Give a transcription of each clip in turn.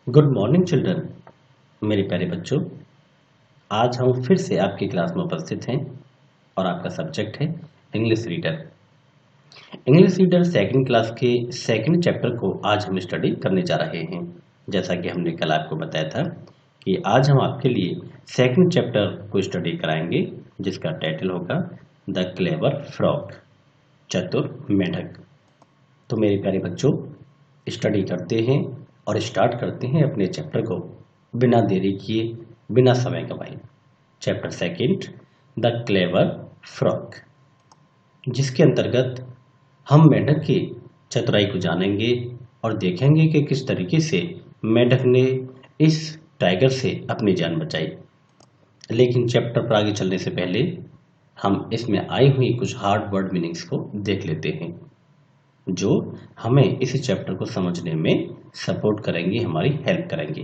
Good morning children. मेरे प्यारे बच्चों, आज हम फिर से आपकी क्लास में उपस्थित हैं और आपका सब्जेक्ट है English reader. English reader second class के सेकंड चैप्टर को आज हम स्टडी करने जा रहे हैं। जैसा कि हमने कल आपको बताया था कि आज हम आपके लिए सेकंड चैप्टर को स्टडी कराएंगे, जिसका टाइटल होगा द क्लेवर फ्रॉग, चतुर मेंढक। तो मेरे प्यारे बच्चों, स्टडी करते हैं और स्टार्ट करते हैं अपने चैप्टर को बिना देरी किए, बिना समय गवाए। Chapter second, the clever frog, जिसके अंतर्गत हम मेंढक की चतुराई को जानेंगे और देखेंगे कि किस तरीके से मेंढक ने इस टाइगर से अपनी जान बचाई। लेकिन चैप्टर पर आगे चलने से पहले हम इसमें आई हुई कुछ हार्ड वर्ड मीनिंग्स को देख लेते हैं, जो हमें इस चैप्टर को समझने में सपोर्ट करेंगे, हमारी हेल्प करेंगे।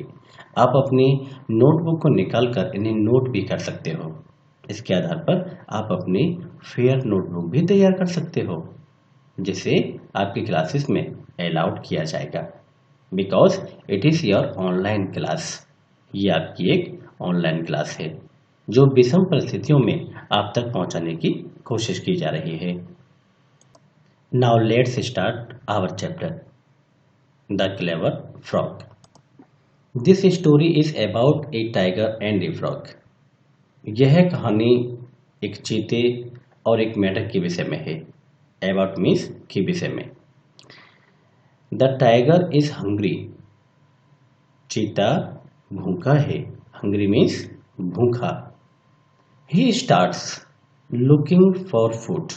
आप अपनी नोटबुक को निकाल कर इन्हें नोट भी कर सकते हो। इसके आधार पर आप अपनी फेयर नोटबुक भी तैयार कर सकते हो, जिसे आपकी क्लासेस में अलाउड किया जाएगा, because it is your online class. ये आपकी एक ऑनलाइन क्लास है जो विषम परिस्थितियों में आप तक पहुंचाने की कोशिश की जा रही है। Now let's start our chapter, The Clever Frog. This story is about a tiger and a frog. यह कहानी एक चीते और एक मेंढक के विषय में है। About means के विषय में। The tiger is hungry. चीता भूखा है। Hungry means भूखा। He starts looking for food.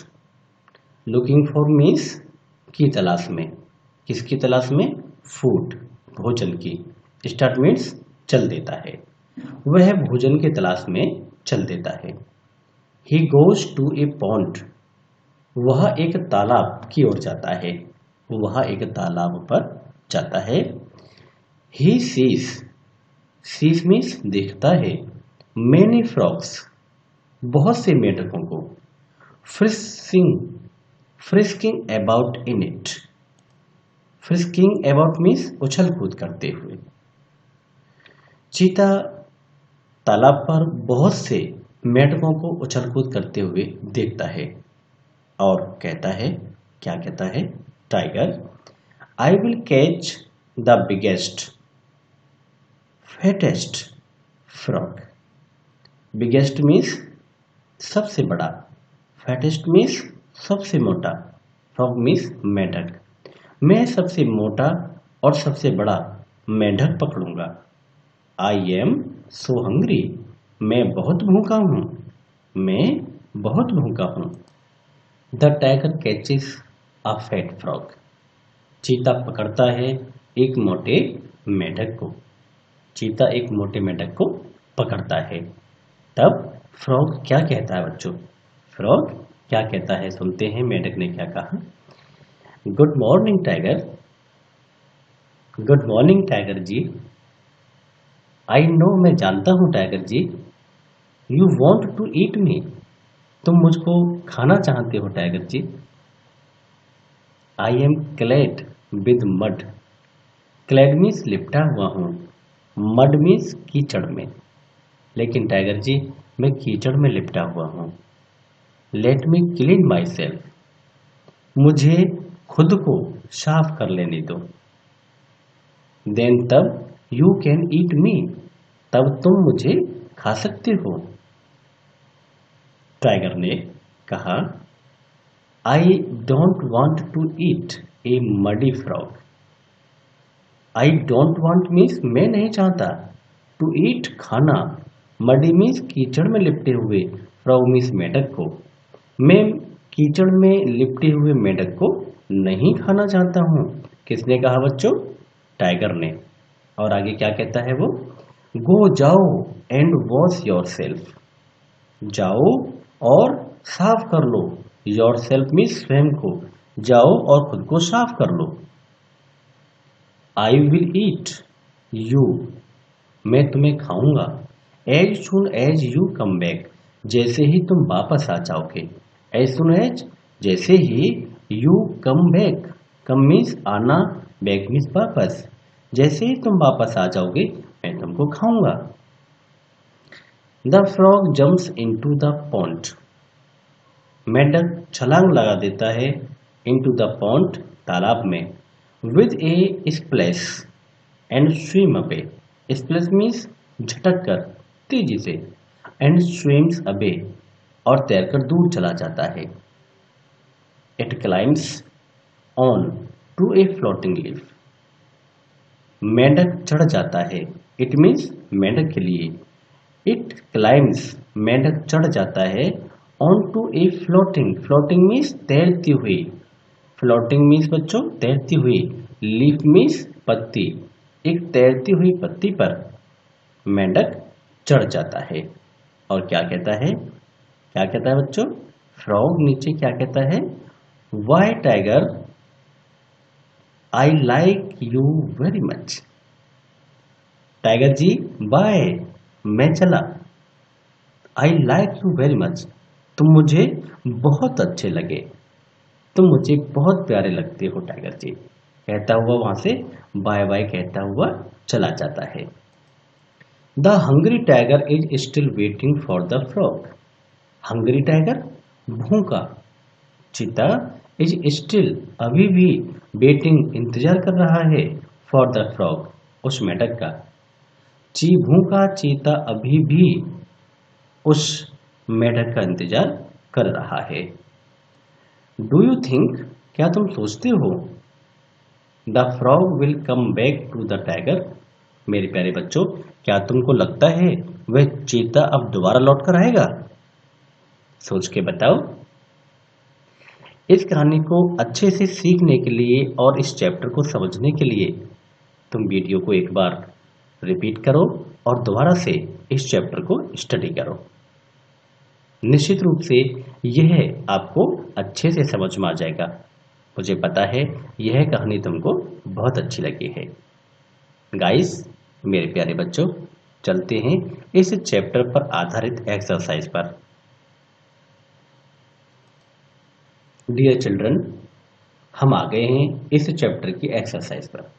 Looking for means की तलाश में। किसकी तलाश में? फूड, भोजन की। स्टार्ट मीन्स चल देता है। वह भोजन की तलाश में चल देता है। He goes to a pond, वह एक तालाब की ओर जाता है। वह एक तालाब पर जाता है। ही सीज, सीज मीन्स देखता है। मेनी फ्रॉग्स, बहुत से मेंढकों को। Frisking about in it, frisking about means उछल कूद करते हुए। चीता तालाब पर बहुत से मेंढकों को उछल कूद करते हुए देखता है और कहता है, क्या कहता है? Tiger, I will catch the biggest fattest frog. Biggest means सबसे बड़ा, फैटेस्ट मीन्स सबसे मोटा, फ्रॉग मीन्स मेंढक। मैं सबसे मोटा और सबसे बड़ा मेंढक पकड़ूंगा। आई एम सो हंग्री, मैं बहुत भूखा हूं, मैं बहुत भूखा हूं। The tiger catches a fat frog, चीता पकड़ता है एक मोटे मेंढक को। चीता एक मोटे मेंढक को पकड़ता है। तब फ्रॉग क्या कहता है बच्चों? फ्रॉग क्या कहता है? सुनते हैं मेंढक ने क्या कहा। Good morning tiger, good morning tiger ji. I know, मैं जानता हूं tiger ji. You want to eat me, तुम मुझको खाना चाहते हो tiger ji. I am clad with mud, clad means लिपटा हुआ हूं, मड मीन्स कीचड़ में। लेकिन टाइगर जी, मैं कीचड़ में लिपटा हुआ हूं। Let me clean my self, मुझे खुद को साफ कर लेने दो। देन तब यू कैन ईट मी, तब तुम मुझे खा सकते हो। टाइगर ने कहा, I don't want to eat a muddy frog. I don't want means मैं नहीं चाहता, टू ईट खाना, मडी मीन्स कीचड़ में लिपटे हुए, फ्रॉग मीन्स मेंढक को। मैं कीचड़ में लिपटे हुए मेंढक को नहीं खाना चाहता हूं। किसने कहा बच्चों? टाइगर ने। और आगे क्या कहता है वो? गो जाओ एंड वॉश योर सेल्फ, जाओ और साफ कर लो। योर सेल्फ मीन्स स्वयं को, जाओ और खुद को साफ कर लो। आई विल ईट यू, मैं तुम्हें खाऊंगा। As soon as you come back, जैसे ही तुम वापस आ जाओगे। एज सुन एज, जैसे ही, you come back, come means आना, बैक मीन्स वापस। जैसे ही तुम वापस आ जाओगे मैं तुमको खाऊंगा। The frog jumps into the pond. मेंढक छलांग लगा देता है इनटू द पॉन्ड, तालाब में, with A splash and swim away. Splash means झटक कर, तेजी से, एंड स्विम्स अवे और तैरकर दूर चला जाता है। It climbs on to a floating leaf. मेंढक चढ़ जाता है, इट मीन्स मेंढक के लिए। इट क्लाइम्स मेंढक चढ़ जाता है on to a floating. Floating means तैरती हुई। फ्लोटिंग मीन्स बच्चों तैरती हुई। लीफ मीन्स पत्ती। एक तैरती हुई पत्ती पर मेंढक चढ़ जाता है और क्या कहता है, क्या कहता है बच्चों? फ्रॉग नीचे क्या कहता है? Why tiger I like you very much. Tiger ji bye, मैं चला। I like you very much, तुम मुझे बहुत अच्छे लगे, तुम मुझे बहुत प्यारे लगते हो टाइगर जी। कहता हुआ वहां से बाय बाय कहता हुआ चला जाता है। The hungry tiger is still waiting for the frog. Hungry tiger भूखा, चीता इज स्टिल अभी भी, वेटिंग इंतजार कर रहा है, फॉर द फ्रॉग उस मेंढक का। भूखा चीता अभी भी उस मेंढक का इंतजार कर रहा है। डू यू थिंक, क्या तुम सोचते हो, the frog will come back to the tiger. मेरे प्यारे बच्चों, क्या तुमको लगता है वह चीता अब दोबारा लौट कर आएगा? सोच के बताओ। इस कहानी को अच्छे से सीखने के लिए और इस चैप्टर को समझने के लिए तुम वीडियो को एक बार रिपीट करो और दोबारा से इस चैप्टर को स्टडी करो। निश्चित रूप से यह आपको अच्छे से समझ में आ जाएगा। मुझे पता है यह कहानी तुमको बहुत अच्छी लगी है। गाइस, मेरे प्यारे बच्चों, चलते हैं इस चैप्टर पर आधारित एक्सरसाइज पर। डियर चिल्ड्रन, हम आ गए हैं इस चैप्टर की एक्सरसाइज पर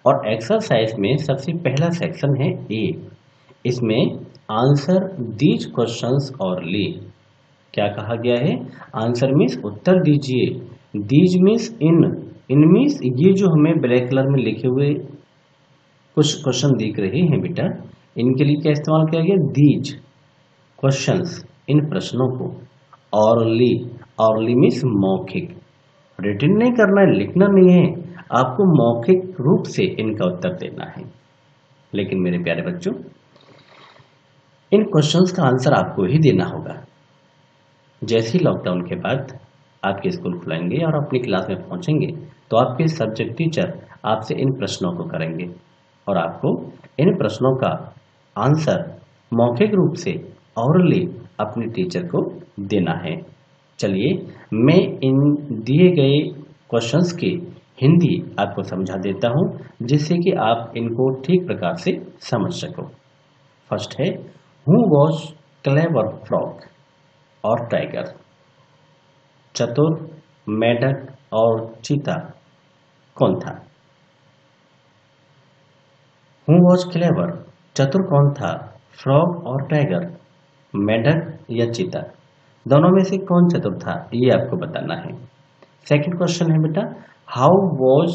और एक्सरसाइज में सबसे पहला सेक्शन है ए। इसमें आंसर दीज क्वेश्चंस और ली। क्या कहा गया है? आंसर मीन्स उत्तर दीजिए, these means in, in means ये जो हमें ब्लैक कलर में लिखे हुए कुछ क्वेश्चन दिख रहे हैं बेटा, इनके लिए क्या इस्तेमाल किया गया? दीज क्वेश्चंस, इन प्रश्नों को। और ली मीन्स मौखिक, रिटन नहीं करना है, लिखना नहीं है, आपको मौखिक रूप से इनका उत्तर देना है। लेकिन मेरे प्यारे बच्चों, इन क्वेश्चंस का आंसर आपको ही देना होगा। जैसे ही लॉकडाउन के बाद आपके स्कूल खुलेंगे और अपनी क्लास में पहुंचेंगे तो आपके सब्जेक्ट टीचर आपसे इन प्रश्नों को करेंगे और आपको इन प्रश्नों का आंसर मौखिक रूप से औरली अपने टीचर को देना है। चलिए मैं इन दिए गए क्वेश्चंस की हिंदी आपको समझा देता हूं जिससे कि आप इनको ठीक प्रकार से समझ सको। फर्स्ट है, हु वॉज क्लेवर फ्रॉग और टाइगर। चतुर, मेंढक और चीता कौन था? हु वॉज क्लेवर, चतुर कौन था? फ्रॉग और टाइगर, मेंढक या चीता, दोनों में से कौन चतुर था, ये आपको बताना है। सेकंड क्वेश्चन है बेटा, how was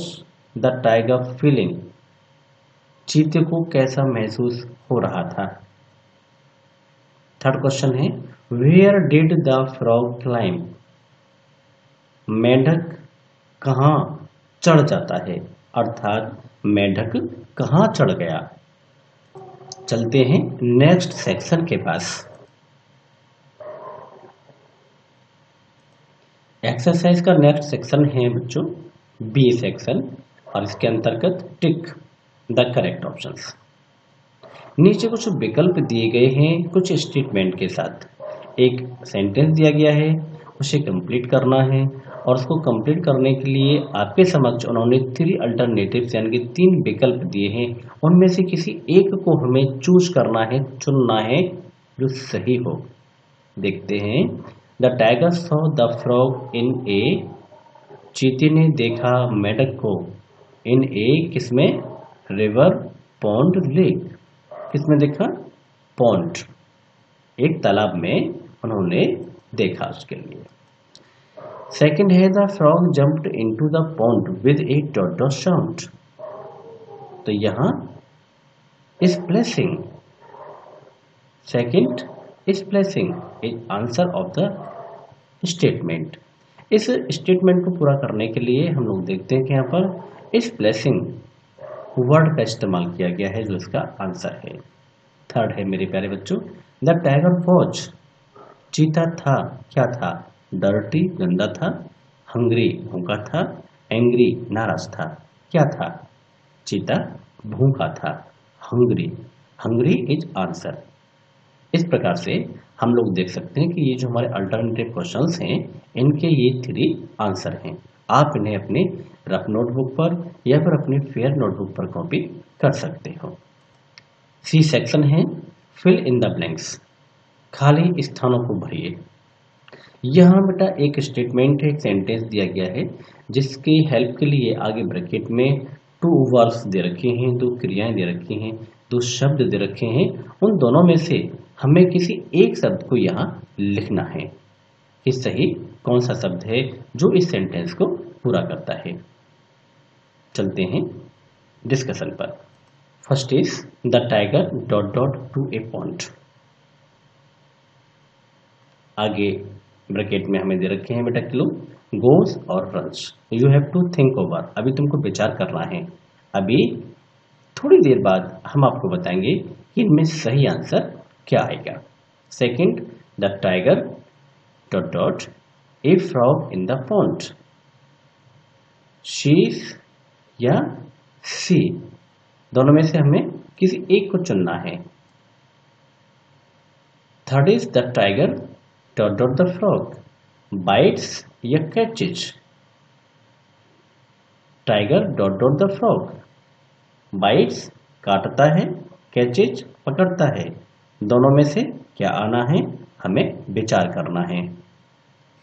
the tiger feeling. चीते को कैसा महसूस हो रहा था? थर्ड क्वेश्चन है, where did the frog climb. मेंढक कहाँ चढ़ जाता है, अर्थात मेंढक कहाँ चढ़ गया। चलते हैं नेक्स्ट सेक्शन के पास। एक्सरसाइज का नेक्स्ट सेक्शन है बच्चों बी सेक्शन और इसके अंतर्गत टिक द करेक्ट ऑप्शंस। नीचे कुछ विकल्प दिए गए हैं कुछ स्टेटमेंट के साथ। एक सेंटेंस दिया गया है, उसे कंप्लीट करना है और उसको कंप्लीट करने के लिए आपके समक्ष उन्होंने 3 अल्टरनेटिव्स यानी कि 3 विकल्प दिए हैं। उनमें से किसी एक को हमें चूज करना है, चुनना है जो सही हो। देखते हैं। The tiger saw the frog in a. चीते ने देखा मेंढक को इन ए किसमें? River, pond, lake. किसमें देखा? पॉन्ड, एक तालाब में उन्होंने देखा उसके लिए। सेकंड है the frog jumped into the pond with A dot dot sound. तो यहां splashing, second splashing is answer of the statement. इस स्टेटमेंट को पूरा करने के लिए हम लोग देखते हैं कि यहाँ पर स्प्लैशिंग वर्ड का इस्तेमाल किया गया है, जो इसका आंसर है। थर्ड है मेरे प्यारे बच्चों, द टाइगर वॉच, चीता था, क्या था? डर्टी, गंदा था। हंग्री, भूखा था। एंग्री, नाराज था। क्या था? चीता भूखा था। Hungry, hungry is answer. इस प्रकार से हम लोग देख सकते हैं कि ये जो हमारे अल्टरनेटिव क्वेश्चंस हैं, इनके ये 3 आंसर हैं। आप इन्हें अपने रफ नोटबुक पर या फिर अपनी फेयर नोटबुक पर कॉपी कर सकते हो। सी सेक्शन है फिल इन द ब्लैंक्स, खाली स्थानों को भरिए। यहाँ बेटा एक स्टेटमेंट है, एक सेंटेंस दिया गया है, जिसकी हेल्प के लिए आगे ब्रैकेट में 2 वर्ब्स दे रखे हैं, 2 क्रियाएं दे रखी हैं, 2 शब्द दे रखे हैं। उन दोनों में से हमें किसी एक शब्द को यहाँ लिखना है कि सही कौन सा शब्द है जो इस सेंटेंस को पूरा करता है। चलते हैं डिस्कशन पर। First is the tiger dot dot to a pond. आगे ब्रैकेट में हमें दे रखे हैं बेटा क्लू, गोज और runs. You have to think over, अभी तुमको विचार करना है। अभी थोड़ी देर बाद हम आपको बताएंगे कि इनमें सही आंसर क्या आएगा। Second, the tiger dot dot A frog in the pond. शीज या सी, दोनों में से हमें किसी एक को चुनना है। Third is the tiger dot dot the frog bites या catches. Tiger dot dot the frog bites काटता है, कैचेज पकड़ता है। दोनों में से क्या आना है, हमें विचार करना है।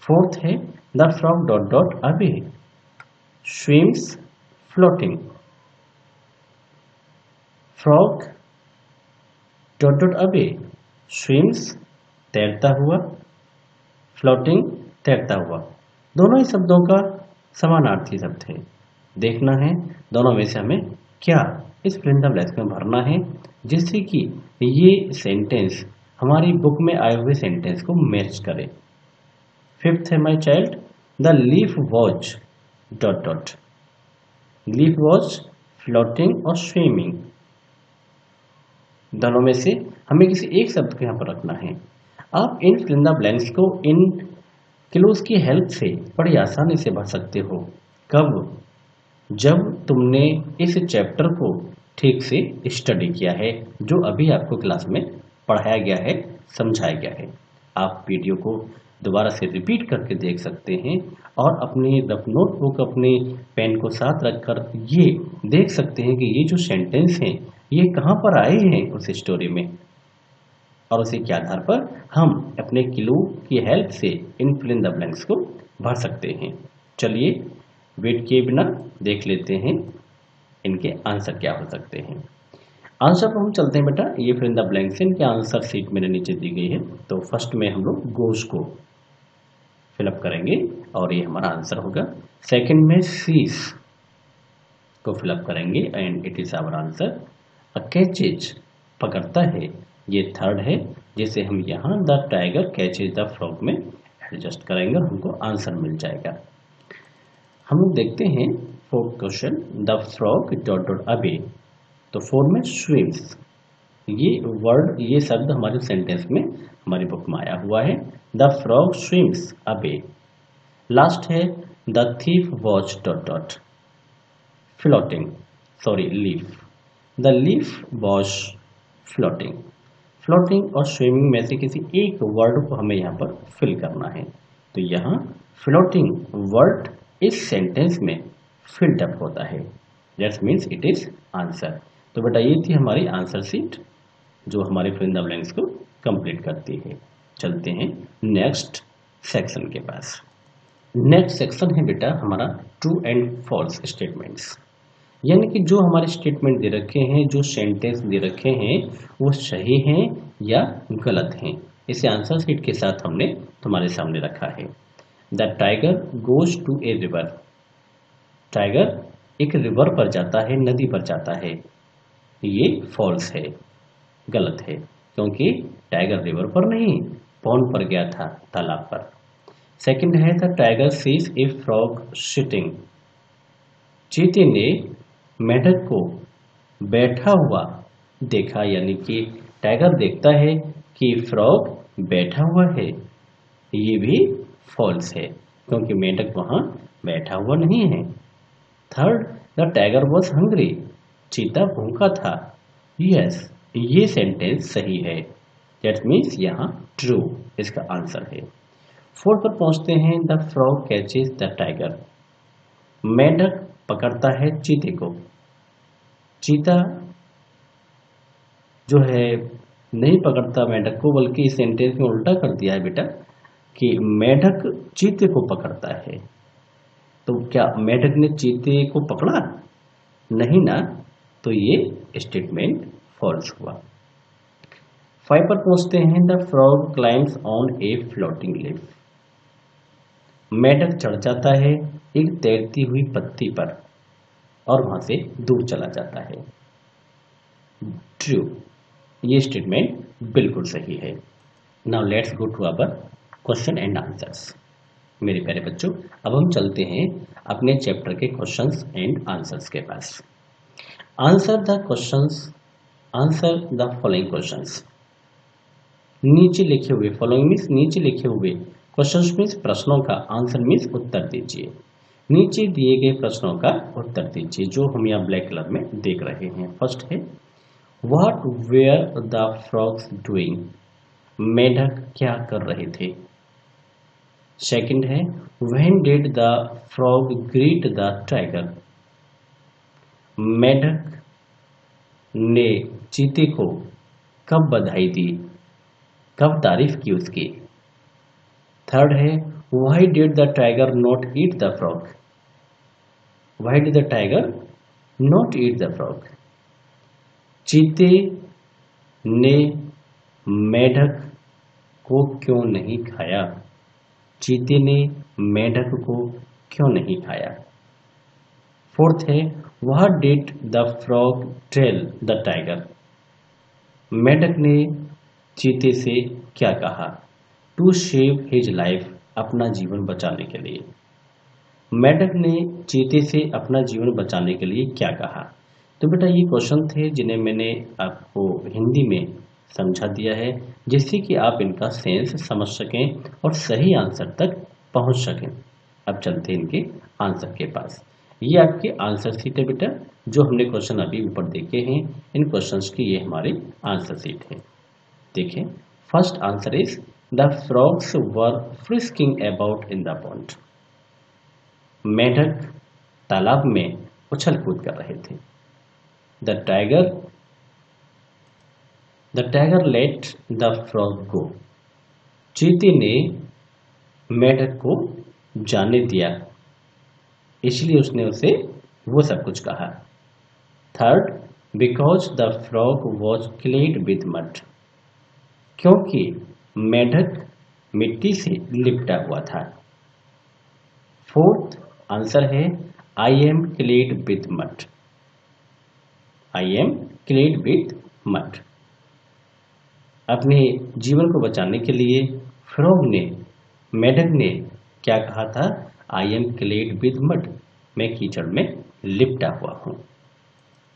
फोर्थ है the frog dot dot away swims floating. Frog dot dot away swims तैरता हुआ, फ्लोटिंग तैरता हुआ। दोनों ही शब्दों का समानार्थी शब्द है। देखना है दोनों में से हमें क्या इस फिल इन द ब्लैंक्स में भरना है, जिससे कि ये सेंटेंस हमारी बुक में आए हुए सेंटेंस को मैच करे। फिफ्थ है my child the leaf was dot dot. Leaf was floating और स्विमिंग। दोनों में से हमें किसी एक शब्द को यहाँ पर रखना है। आप इन फिल इन द ब्लैंक्स को इन क्लूज की हेल्प से बड़ी आसानी से भर सकते हो। कब? जब तुमने इस चैप्टर को ठीक से स्टडी किया है, जो अभी आपको क्लास में पढ़ाया गया है, समझाया गया है। आप वीडियो को दोबारा से रिपीट करके देख सकते हैं और अपनी रफ नोटबुक, अपने पेन को साथ रखकर ये देख सकते हैं कि ये जो सेंटेंस हैं ये कहाँ पर आए हैं उस स्टोरी में, और उसी के आधार पर हम अपने क्लू की हेल्प से इन फिल इन द ब्लैंक्स को भर सकते हैं। चलिए वेट किए बिना देख लेते हैं इनके आंसर क्या हो सकते हैं। आंसर पर हम चलते हैं बेटा। ये फिल इन द ब्लैंक्स, इनके आंसर शीट मेरे नीचे दी गई है। तो फर्स्ट में हम लोग गोज को फिलअप करेंगे और ये हमारा आंसर होगा। सेकंड में सीज को फिलअप करेंगे and it is our answer. A catches पकड़ता है, ये थर्ड है, जिसे हम यहाँ the tiger catches the frog में एडजस्ट करेंगे और हमको आंसर मिल जाएगा। हम लोग देखते हैं fourth question, the frog dot dot away. तो फोर में स्विम्स, ये वर्ड, ये शब्द हमारे सेंटेंस में हमारी बुक में आया हुआ है। The frog swims away. Last है the thief watch dot dot floating, sorry leaf. The leaf watch floating. Floating और स्विमिंग में से किसी एक वर्ड को हमें यहाँ पर फिल करना है। तो यहाँ फ्लोटिंग वर्ड इस सेंटेंस में फिल्ड अप होता है, that means it is answer. तो बेटा ये थी हमारी आंसर शीट जो हमारे फिल इन द ब्लैंक्स को कंप्लीट करती है। चलते हैं नेक्स्ट सेक्शन के पास। नेक्स्ट सेक्शन है बेटा हमारा ट्रू एंड फॉल्स स्टेटमेंट्स। यानी कि जो हमारे स्टेटमेंट दे रखे हैं, जो सेंटेंस दे रखे हैं, वो सही हैं या गलत हैं। इसे आंसर शीट के साथ हमने तुम्हारे सामने रखा है। The tiger goes to a river. Tiger एक रिवर पर जाता है, नदी पर जाता है। ये फॉल्स है, गलत है, क्योंकि टाइगर रिवर पर नहीं, पॉन्ड पर गया था, तालाब पर। सेकंड है the tiger sees a frog sitting. चीते ने मेंढक को बैठा हुआ देखा, यानी कि टाइगर देखता है कि फ्रॉग बैठा हुआ है। ये भी फॉल्स है, क्योंकि मेंढक वहां बैठा हुआ नहीं है। Third, the tiger was hungry. चीता भूखा था। यस, ये सेंटेंस सही है। दैट मीन्स यहाँ ट्रू इसका आंसर है। फोर्थ पर पहुंचते हैं। The frog catches the tiger. मेंढक पकड़ता है चीते को। चीता जो है नहीं पकड़ता मेंढक को, बल्कि इस सेंटेंस में उल्टा कर दिया है बेटा कि मेंढक चीते को पकड़ता है। तो क्या मेंढक ने चीते को पकड़ा? नहीं ना, तो ये स्टेटमेंट फॉल्स हुआ। 5 पर पहुंचते हैं। The frog climbs on A floating leaf. मेंढक चढ़ जाता है एक तैरती हुई पत्ती पर और वहां से दूर चला जाता है। ट्रू, ये स्टेटमेंट बिल्कुल सही है। Now let's go to our question and answers. मेरे प्यारे बच्चों, अब हम चलते हैं अपने चैप्टर के क्वेश्चंस एंड आंसर्स के पास। Answer the questions, answer the following questions. नीचे लिखे हुए, फॉलोइंग मीन्स नीचे लिखे हुए, क्वेश्चंस मीन्स प्रश्नों का, आंसर मीन्स उत्तर दीजिए। नीचे दिए गए प्रश्नों का उत्तर दीजिए, जो हम यहाँ ब्लैक कलर में देख रहे हैं। फर्स्ट है what were the frogs doing. मेंढक क्या कर रहे थे। सेकंड है when did the frog greet the tiger. मेंढक ने चीते को कब बधाई दी, कब तारीफ की उसकी। थर्ड है why did the tiger not eat the frog. Why did the tiger not eat the frog. चीते ने मेंढक को क्यों नहीं खाया। चीते ने मेंढक को क्यों नहीं खाया। फोर्थ है what did the frog tell the tiger. मेंढक ने चीते से क्या कहा। टू सेव हिज लाइफ, अपना जीवन बचाने के लिए। मेंढक ने चीते से अपना जीवन बचाने के लिए क्या कहा। तो बेटा ये क्वेश्चन थे जिन्हें मैंने आपको हिंदी में समझा दिया है, जिससे कि आप इनका सेंस समझ सकें और सही आंसर तक पहुंच सकें। अब चलते हैं इनके आंसर के पास। ये आपके आंसर शीट है बेटा, जो हमने क्वेश्चन अभी ऊपर देखे हैं। इन क्वेश्चंस की ये हमारी आंसर शीट है। देखें, first answer is the frogs were frisking about in the pond. मेंढक तालाब में उछल कूद कर रहे थे। The tiger let the frog go. चीते ने मेंढक को जाने दिया, इसलिए उसने उसे वो सब कुछ कहा। Third, because the frog was clad with mud. क्योंकि मेंढक मिट्टी से लिपटा हुआ था। फोर्थ आंसर है I am clad with mud. I am clad with mud. अपने जीवन को बचाने के लिए फ्रॉग ने, मेंढक ने क्या कहा था। I am clad with mud, मैं कीचड़ में लिपटा हुआ हूं।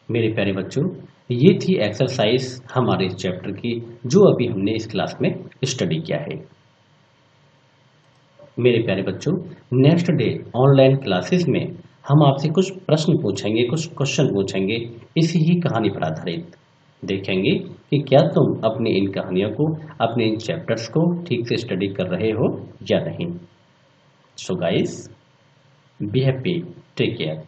मेरे प्यारे बच्चों, ये थी एक्सरसाइज हमारे इस चैप्टर की, जो अभी हमने इस क्लास में स्टडी किया है। मेरे प्यारे बच्चों, नेक्स्ट डे ऑनलाइन क्लासेस में हम आपसे कुछ प्रश्न पूछेंगे, कुछ क्वेश्चन पूछेंगे, इसी ही कहानी पर आधारित। देखेंगे कि क्या तुम अपनी इन कहानियों को, अपने इन चैप्टर्स को ठीक से स्टडी कर रहे हो या नहीं। So guys, be happy, take care.